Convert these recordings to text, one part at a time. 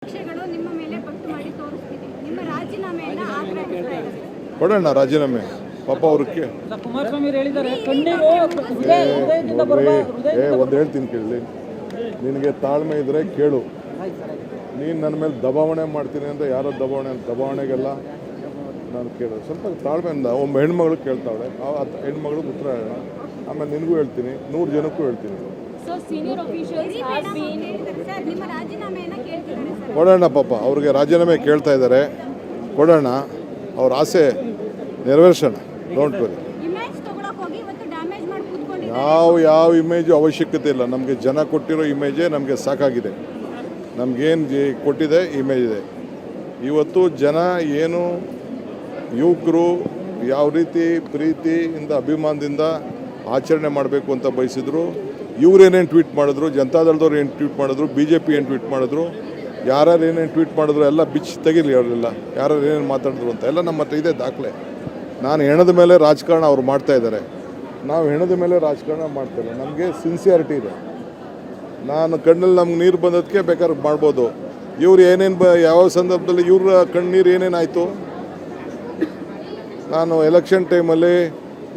ಪಕ್ಷಗಳು ನಿಮ್ಮ ಮೇಲೆ ಪಟ್ಟು ಮಾಡಿ ತೋರಿಸ್ತಿದೆ. ನಿಮ್ಮ ರಾಜೀನಾಮೆಯನ್ನು ಆಗ್ರಹಿಸ್ತಾ ಇದೆ. ಕೊಡೋಣ ರಾಜೀನಾಮೆ. ಪಾಪ ಅವ್ರಿಗೆ ಕುಮಾರಸ್ವಾಮಿ ಹೇಳಿದ್ದಾರೆ ಹೃದಯದಿಂದ ಒಂದು ಹೇಳ್ತೀನಿ ಕೇಳಿ, ನಿನಗೆ ತಾಳ್ಮೆ ಇದ್ದರೆ ಕೇಳು. ನೀನು ನನ್ನ ಮೇಲೆ ದಬಾವಣೆ ಮಾಡ್ತೀನಿ ಅಂತ ಯಾರೋ ದಬಾವಣೆಗೆಲ್ಲ ನಾನು ಕೇಳೋದು. ಸ್ವಲ್ಪ ತಾಳ್ಮೆಯಿಂದ ಒಬ್ಬ ಹೆಣ್ಮಗಳು ಕೇಳ್ತಾವಳೆ, ಆ ಹೆಣ್ಮಗಳು ಉತ್ತರ ಹೇಳೋಣ. ಆಮೇಲೆ ನಿನಗೂ ಹೇಳ್ತೀನಿ, 100 ಜನಕ್ಕೂ ಹೇಳ್ತೀನಿ. ಕೊಡೋಣ ಪಾಪ ಅವ್ರಿಗೆ ರಾಜೀನಾಮೆ ಕೇಳ್ತಾ ಇದ್ದಾರೆ, ಕೊಡೋಣ. ಅವ್ರ ಆಸೆ ನೆರವೇರಿಸೋಣ. Don't worry. ಯಾವ ಇಮೇಜು ಅವಶ್ಯಕತೆ ಇಲ್ಲ. ನಮಗೆ ಜನ ಕೊಟ್ಟಿರೋ ಇಮೇಜೇ ನಮಗೆ ಸಾಕಾಗಿದೆ. ನಮಗೇನು ಕೊಟ್ಟಿದೆ ಇಮೇಜ್ ಇದೆ. ಇವತ್ತು ಜನ ಏನು ಯುವಕರು ಯಾವ ರೀತಿ ಪ್ರೀತಿಯಿಂದ ಅಭಿಮಾನದಿಂದ ಆಚರಣೆ ಮಾಡಬೇಕು ಅಂತ ಬಯಸಿದ್ರು, ಇವರೇನೇನು ಟ್ವೀಟ್ ಮಾಡಿದ್ರು, ಜನತಾದಳದವ್ರು ಏನು ಟ್ವೀಟ್ ಮಾಡಿದ್ರು, BJP ಏನು ಟ್ವೀಟ್ ಮಾಡಿದ್ರು, ಯಾರ್ಯಾರು ಏನೇನು ಟ್ವೀಟ್ ಮಾಡಿದ್ರು ಎಲ್ಲ ಬಿಚ್ಚಿ ತೆಗಿಲಿ. ಅವರೆಲ್ಲ ಯಾರ್ಯಾರು ಏನೇನು ಮಾತಾಡಿದ್ರು ಅಂತ ಎಲ್ಲ ನಮ್ಮ ಹತ್ರ ಇದೆ ದಾಖಲೆ. ನಾನು ಹೆಣದ ಮೇಲೆ ರಾಜಕಾರಣ ಅವ್ರು ಮಾಡ್ತಾಯಿದ್ದಾರೆ, ನಾವು ಹೆಣದ ಮೇಲೆ ರಾಜಕಾರಣ ಮಾಡ್ತೇವೆ. ನಮಗೆ ಸಿನ್ಸಿಯಾರಿಟಿ ಇದೆ. ನಾನು ಕಣ್ಣಲ್ಲಿ ನಮ್ಗೆ ನೀರು ಬಂದದಕ್ಕೆ ಬೇಕಾದ್ರೆ ಮಾಡ್ಬೋದು. ಇವ್ರು ಏನೇನು ಯಾವ ಸಂದರ್ಭದಲ್ಲಿ ಇವ್ರ ಕಣ್ಣೀರು ಏನೇನಾಯಿತು. ನಾನು ಎಲೆಕ್ಷನ್ ಟೈಮಲ್ಲಿ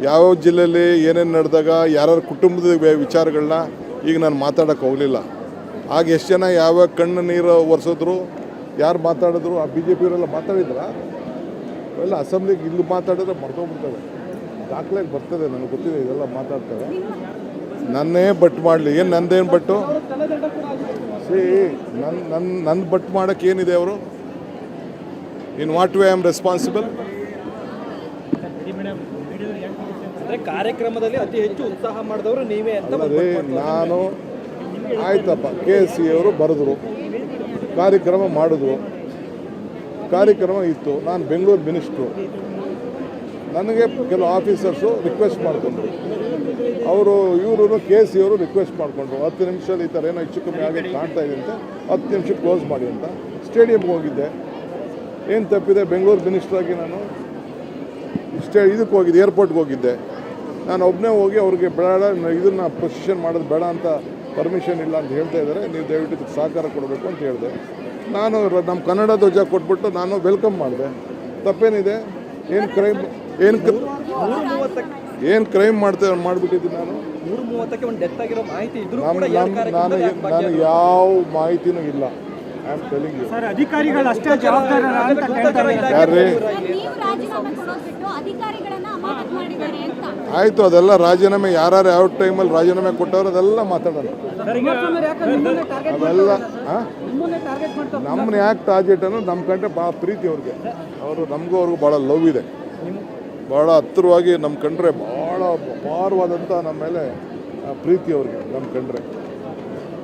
ಯಾವ ಜಿಲ್ಲೆಯಲ್ಲಿ ಏನೇನು ನಡೆದಾಗ ಯಾರ್ಯಾರ ಕುಟುಂಬದ ವಿಚಾರಗಳನ್ನ ಈಗ ನಾನು ಮಾತಾಡೋಕ್ಕೆ ಹೋಗಲಿಲ್ಲ. ಆಗ ಎಷ್ಟು ಜನ ಯಾವ ಕಣ್ಣು ನೀರು ಒರೆಸಿದ್ರು, ಯಾರು ಮಾತಾಡಿದ್ರು, ಆ BJP ಅವರೆಲ್ಲ ಮಾತಾಡಿದ್ರ ಎಲ್ಲ ಅಸೆಂಬ್ಲಿಗೆ ಇಲ್ಲಿ ಮಾತಾಡಿದ್ರೆ ಮರ್ತೋಗ್ಬಿಡ್ತವೆ. ದಾಖಲೆಗೆ ಬರ್ತದೆ, ನನಗೆ ಗೊತ್ತಿದೆ ಇದೆಲ್ಲ ಮಾತಾಡ್ತಾರೆ. ನನ್ನೇ ಬಟ್ ಮಾಡಲಿ, ಏನು ನಂದೇನು ಬಟ್ಟು ನನ್ನ ಬಟ್ ಮಾಡೋಕ್ಕೆ ಏನಿದೆ ಅವರು? In what way I am responsible? ಕಾರ್ಯಕ್ರಮದಲ್ಲಿ ಅತಿ ಹೆಚ್ಚು ಉತ್ಸಾಹ ಮಾಡಿದವರು ನೀವೇ ಅಂತ. ನಾನು ಆಯ್ತಪ್ಪ, KSC ಅವರು ಬರೆದ್ರು, ಕಾರ್ಯಕ್ರಮ ಮಾಡಿದ್ರು, ಕಾರ್ಯಕ್ರಮ ಇತ್ತು. ನಾನು ಬೆಂಗಳೂರು ಮಿನಿಸ್ಟ್ರು, ನನಗೆ ಕೆಲವು ಆಫೀಸರ್ಸು ರಿಕ್ವೆಸ್ಟ್ ಮಾಡಿಕೊಂಡ್ರು. ಇವರು KSC ಅವರು ರಿಕ್ವೆಸ್ಟ್ ಮಾಡಿಕೊಂಡ್ರು, 10 ನಿಮಿಷದಲ್ಲಿ ಈ ಥರ ಏನೋ ಹೆಚ್ಚು ಕಮ್ಮಿ ಆಗಿ ಕಾಣ್ತಾ ಇದೆ ಅಂತ 10 ನಿಮಿಷ ಕ್ಲೋಸ್ ಮಾಡಿ ಅಂತ. ಸ್ಟೇಡಿಯಂಗೆ ಹೋಗಿದ್ದೆ. ಏನು ತಪ್ಪಿದೆ? ಬೆಂಗಳೂರು ಮಿನಿಸ್ಟ್ರಾಗಿ ನಾನು ಇದಕ್ಕೆ ಹೋಗಿದ್ದೆ, ಏರ್ಪೋರ್ಟ್ಗೆ ಹೋಗಿದ್ದೆ. ನಾನು ಒಬ್ಬನೇ ಹೋಗಿ ಅವ್ರಿಗೆ ಬೇಡ, ಇದನ್ನು ಪ್ರೊಸೆಷನ್ ಮಾಡೋದು ಬೇಡ ಅಂತ ಪರ್ಮಿಷನ್ ಇಲ್ಲ ಅಂತ ಹೇಳ್ತಾ ಇದ್ದಾರೆ, ನೀವು ದಯವಿಟ್ಟು ಇದಕ್ಕೆ ಸಹಕಾರ ಕೊಡಬೇಕು ಅಂತ ಹೇಳಿದೆ. ನಾನು ನಮ್ಮ ಕನ್ನಡ ಧ್ವಜ ಕೊಟ್ಬಿಟ್ಟು ನಾನು ವೆಲ್ಕಮ್ ಮಾಡಿದೆ. ತಪ್ಪೇನಿದೆ? ಏನು ಕ್ರೈಮ್ ಮಾಡಿಬಿಟ್ಟಿದ್ದೀನಿ ನಾನು? 1:30ಕ್ಕೆ ಒಂದು ಡೆತ್ ಆಗಿರೋ ಮಾಹಿತಿ ಇದ್ರೂ ನಾನು ಯಾವ ಮಾಹಿತಿನೂ ಇಲ್ಲ. I am telling you. ಅಧಿಕಾರಿಗಳು ಅಷ್ಟೇ ಜವಾಬ್ದಾರ. ಯಾರ್ರೀ? ಆಯಿತು, ಅದೆಲ್ಲ ರಾಜೀನಾಮೆ ಯಾರು ಯಾವ ಟೈಮಲ್ಲಿ ರಾಜೀನಾಮೆ ಕೊಟ್ಟವ್ರು ಅದೆಲ್ಲ ಮಾತಾಡೋಣ. ಅವೆಲ್ಲ ನಮ್ಮನ್ನ ಯಾಕೆ ಟಾರ್ಗೆಟ್ ಅನ್ನೋ ನಮ್ಮ ಕಂಡ್ರೆ ಭಾಳ ಪ್ರೀತಿ ಅವ್ರಿಗೆ. ನಮಗೂ ಅವ್ರಿಗೂ ಭಾಳ ಲವ್ ಇದೆ, ಭಾಳ ಹತ್ತಿರವಾಗಿ ನಮ್ಮ ಕಂಡ್ರೆ ಭಾಳ ಅಪಾರವಾದಂಥ ನಮ್ಮ ಮೇಲೆ ಪ್ರೀತಿ ಅವ್ರಿಗೆ ನಮ್ಮ ಕಂಡ್ರೆ.